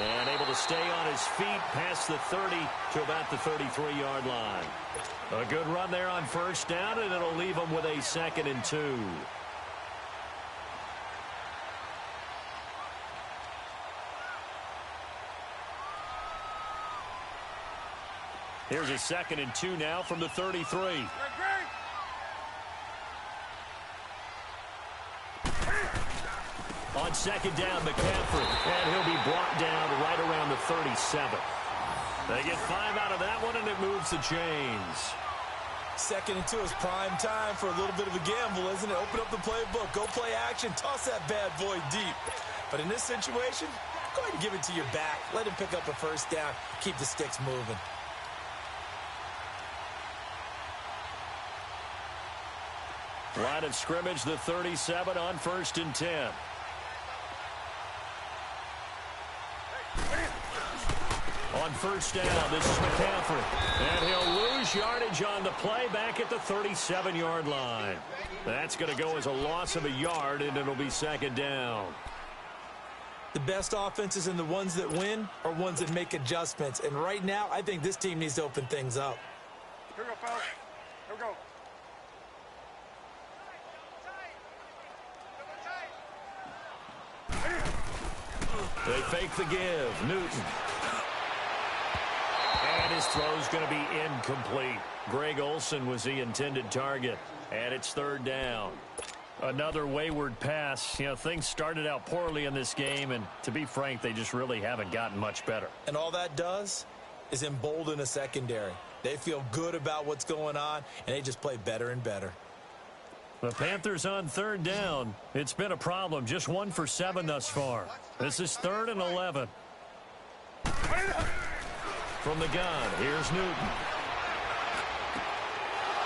S1: And able to stay on his feet past the 30 to about the 33-yard line. A good run there on first down, and it'll leave him with a 2nd and 2. Here's a 2nd and 2 now from the 33. On 2nd down, McCaffrey, and he'll be brought down right around the 37. They get 5 out of that one, and it moves the chains.
S2: 2nd and 2 is prime time for a little bit of a gamble, isn't it? Open up the playbook, go play action, toss that bad boy deep. But in this situation, go ahead and give it to your back. Let him pick up a first down, keep the sticks moving.
S1: Line of scrimmage, the 37 on 1st and 10. On first down, this is McCaffrey. And he'll lose yardage on the play back at the 37-yard line. That's going to go as a loss of a yard, and it'll be 2nd down.
S2: The best offenses and the ones that win are ones that make adjustments. And right now, I think this team needs to open things up.
S3: Here we go, fellas. Here we go.
S1: They fake the give. Newton. And his throw's going to be incomplete. Greg Olsen was the intended target. And it's 3rd down. Another wayward pass. Things started out poorly in this game, and to be frank, they just really haven't gotten much better.
S2: And all that does is embolden a secondary. They feel good about what's going on, and they just play better and better.
S1: The Panthers on 3rd down. It's been a problem. Just 1 for 7 thus far. This is 3rd and 11. From the gun, here's Newton.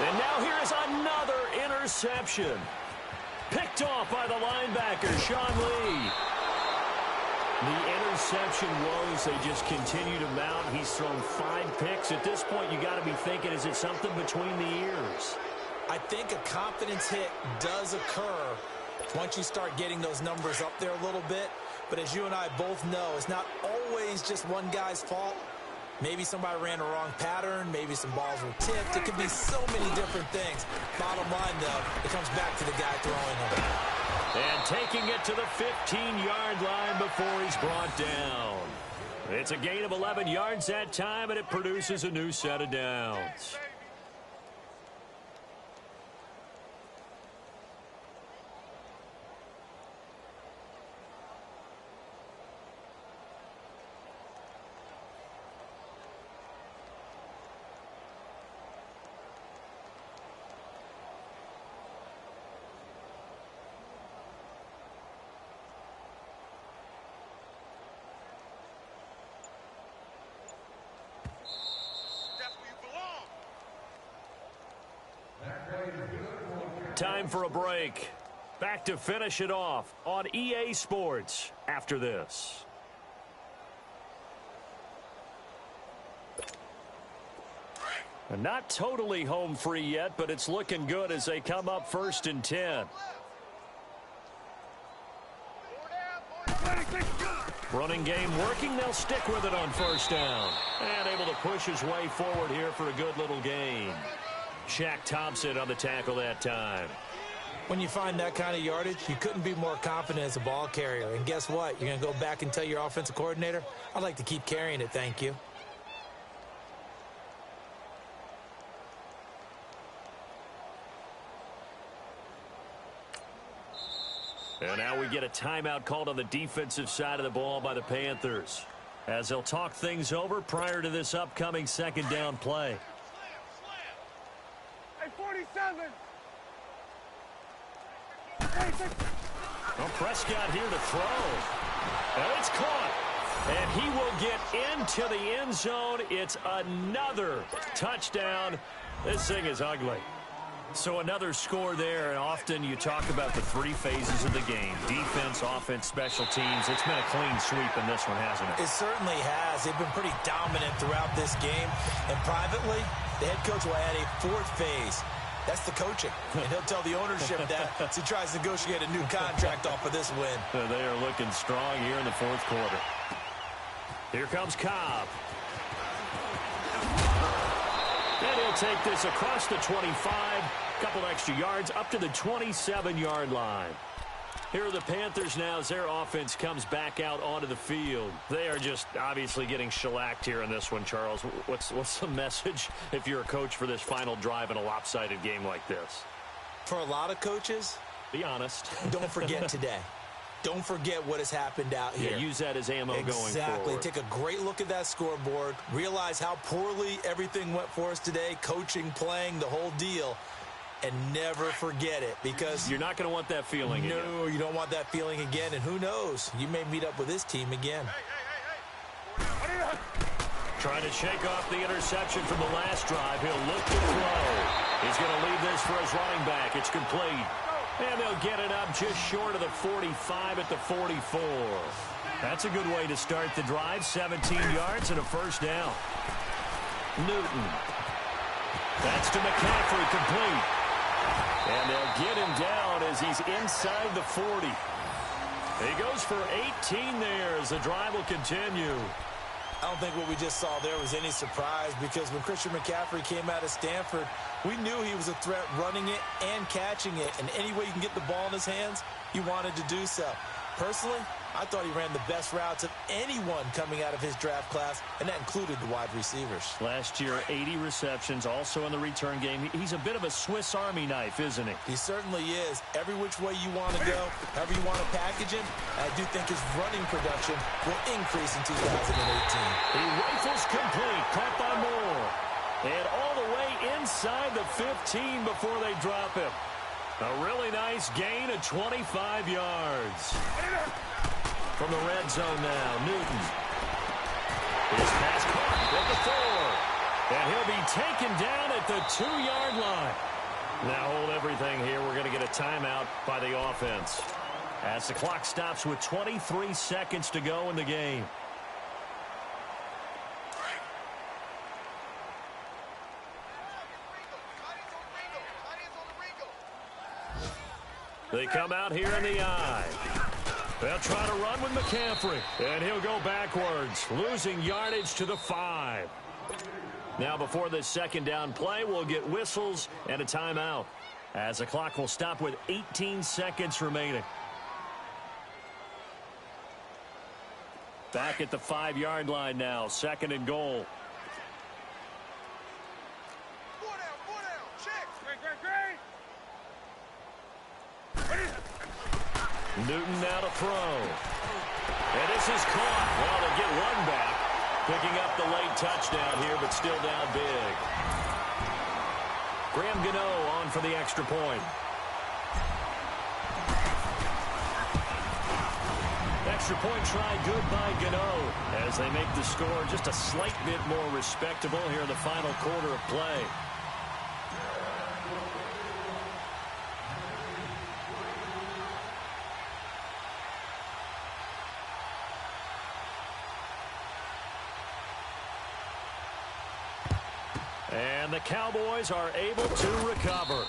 S1: And now here's another interception. Picked off by the linebacker, Sean Lee. The interception woes, they just continue to mount. He's thrown 5 picks. At this point, you got to be thinking, is it something between the ears?
S2: I think a confidence hit does occur once you start getting those numbers up there a little bit. But as you and I both know, it's not always just one guy's fault. Maybe somebody ran a wrong pattern. Maybe some balls were tipped. It could be so many different things. Bottom line, though, it comes back to the guy throwing them.
S1: And taking it to the 15-yard line before he's brought down. It's a gain of 11 yards that time, and it produces a new set of downs. Time for a break. Back to finish it off on EA Sports after this. Not totally home free yet, but it's looking good as they come up 1st and 10. Running game working. They'll stick with it on 1st down. And able to push his way forward here for a good little gain. Shaq Thompson on the tackle that time.
S2: When you find that kind of yardage, you couldn't be more confident as a ball carrier. And guess what? You're going to go back and tell your offensive coordinator, I'd like to keep carrying it, thank you.
S1: And now we get a timeout called on the defensive side of the ball by the Panthers, as they'll talk things over prior to this upcoming 2nd down play.
S3: Hey, 47.
S1: Well, Prescott here to throw. And it's caught. And he will get into the end zone. It's another touchdown. This thing is ugly. So another score there, and often you talk about the 3 phases of the game. Defense, offense, special teams. It's been a clean sweep in this one, hasn't it?
S2: It certainly has. They've been pretty dominant throughout this game. And privately, the head coach will add a 4th phase. That's the coaching. And he'll tell the ownership that as he tries to negotiate a new contract off of this win.
S1: They are looking strong here in the 4th quarter. Here comes Cobb. And he'll take this across the 25. Couple extra yards up to the 27-yard line. Here are the Panthers now as their offense comes back out onto the field. They are just obviously getting shellacked here in this one, Charles. What's the message if you're a coach for this final drive in a lopsided game like this?
S2: For a lot of coaches,
S1: be honest.
S2: Don't forget today. Don't forget what has happened out here.
S1: Yeah, use that as ammo going forward.
S2: Exactly. Take a great look at that scoreboard. Realize how poorly everything went for us today. Coaching, playing, the whole deal. And never forget it, because
S1: you're not going to want that feeling again.
S2: No, you don't want that feeling again. And who knows? You may meet up with this team again.
S1: Trying to shake off the interception from the last drive. He'll look to throw. He's going to leave this for his running back. It's complete. And they'll get it up just short of the 45 at the 44. That's a good way to start the drive. 17 yards and a 1st down. Newton. That's to McCaffrey, complete. And they'll get him down as he's inside the 40. He goes for 18 there as the drive will continue.
S2: I don't think what we just saw there was any surprise, because when Christian McCaffrey came out of Stanford, we knew he was a threat running it and catching it. And any way you can get the ball in his hands, he wanted to do so. Personally, I thought he ran the best routes of anyone coming out of his draft class, and that included the wide receivers.
S1: Last year, 80 receptions, also in the return game. He's a bit of a Swiss Army knife, isn't he?
S2: He certainly is. Every which way you want to go, however you want to package him, I do think his running production will increase in 2018.
S1: He rifles complete, caught by Moore. And all the way inside the 15 before they drop him. A really nice gain of 25 yards. From the red zone now, Newton. His pass caught at the 4. And he'll be taken down at the 2-yard line. Now hold everything here. We're going to get a timeout by the offense, as the clock stops with 23 seconds to go in the game. They come out here in the eye. They'll try to run with McCaffrey, and he'll go backwards, losing yardage to the 5. Now before this 2nd down play, we'll get whistles and a timeout, as the clock will stop with 18 seconds remaining. Back at the 5-yard line now, 2nd and goal. Newton now to throw. And this is caught. Well, they get one back. Picking up the late touchdown here, but still down big. Graham Gano on for the extra point. Extra point try good by Gano, as they make the score just a slight bit more respectable here in the final quarter of play. And the Cowboys are able to recover.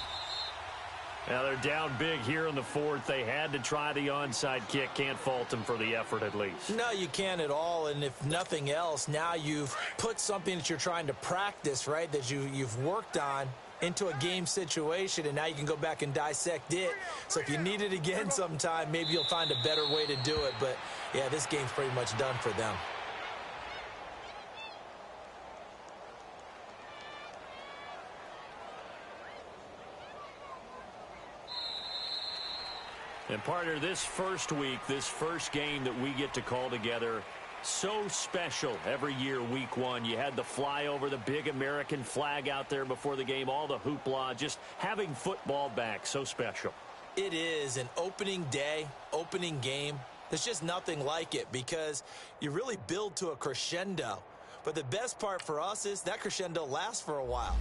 S1: Now they're down big here in the fourth. They had to try the onside kick. Can't fault them for the effort at least.
S2: No, you can't at all. And if nothing else, now you've put something that you're trying to practice, right, that you've worked on into a game situation, and now you can go back and dissect it. So if you need it again sometime, maybe you'll find a better way to do it. But, yeah, this game's pretty much done for them.
S1: And partner, this first week, this first game that we get to call together, so special every year, week one. You had the flyover, the big American flag out there before the game, all the hoopla, just having football back, so special.
S2: It is an opening day, opening game. There's just nothing like it because you really build to a crescendo. But the best part for us is that crescendo lasts for a while.